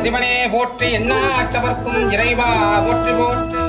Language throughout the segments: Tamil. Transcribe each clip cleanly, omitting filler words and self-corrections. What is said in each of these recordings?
சிவனே போற்றி, எண்ணாட்டவர்க்கும் இறைவா போற்றி போற்றி.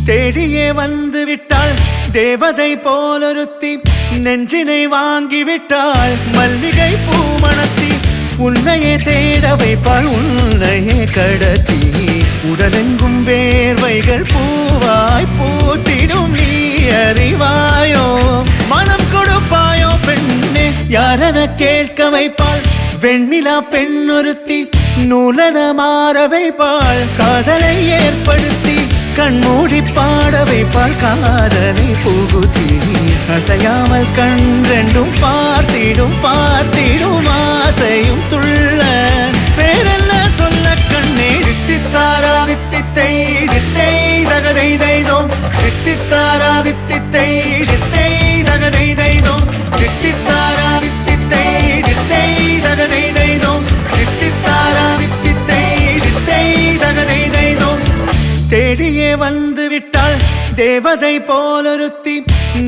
தேடியே வந்து விட்டாள் தேவதை போலொருத்தி, நெஞ்சினை வாங்கி விட்டாள் மல்லிகை பூமணத்தி. உன்னையே தேட வைப்பாள் உன்னையே கடத்தி, உடலெங்கும் வேர்வைகள் பூவாய் பூத்திடும் நீ அறிவாயோ. மனம் கொடுப்பாயோ பெண்ணே யாரென கேட்க வைப்பாள் வெண்ணிலா பெண்ணொருத்தி, நூலன மாற வைப்பாள் காதலை ஏற்படுத்தி. கண்மூடி பாட வைப்பாள் காதலை புகுத்தி, அசையாமல் கண்ரெண்டும் பார்த்திடும் பார்த்திடும் ஆசையும் துள்ள. பேரெல்லாம் வந்து விட்டாள் தேவதை போலொருத்தி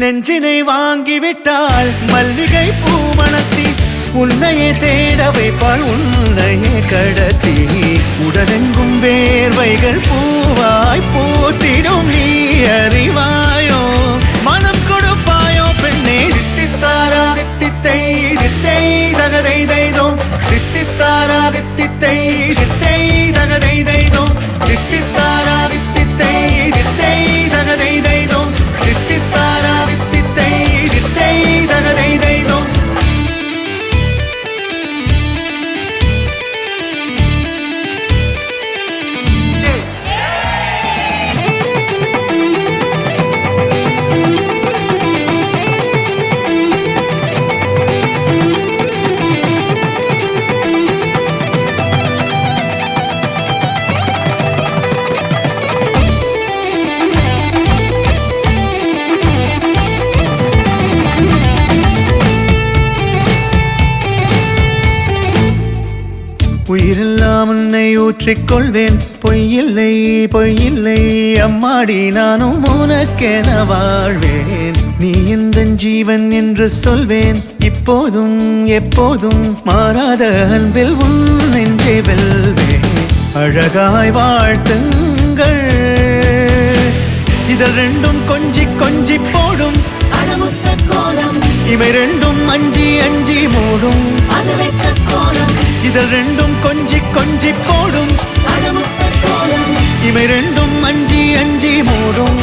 நெஞ்சினை வாங்கிவிட்டாள் மல்லிகை பூமணத்தி உன்னையே தேட வைப்பாள் உன்னையே கடத்தி உடலெங்கும் வேர்வைகள் பூவாய் பூத்திடும் நீ அறிவாயோ மனம் கொடுப்பாயோ பெண்ணே தித்தித்தாரா தித்தித்தை தித்தை தகதை தைதோ தித்தித்தாரா தித்தித்தை தித்தை தகதை தைதோ தித்தித்தாரா தித்தித்தை தித்தை தகதை தைதோ தித்தித்தாரா தித்தித்தை தித்தை தகதை தைதோ உயிரெல்லாம் உன்னை ஊற்றிக்கொள்வேன் பொய்யில்லை பொய்யில்லை அம்மாடி நானும் உனக்கென வாழ்வேன் நீ இந்த ஜீவன் என்று சொல்வேன் இப்போதும் எப்போதும் மாறாத அன்பில் உன் நெஞ்சை வெல்வேன் அழகாய் வாழ்த்துங்கள் இதழ் ரெண்டும் கொஞ்சி கொஞ்சி போடும் இவை ரெண்டும் அஞ்சி அஞ்சி மூடும் இதழ் ரெண்டும் கொஞ்சி கொஞ்சி போடும் இவை ரெண்டும் அஞ்சி அஞ்சி மூடும்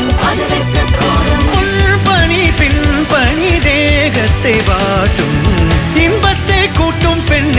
பணி பின் பணி தேகத்தை வாட்டும் இன்பத்தை கூட்டும் பெண்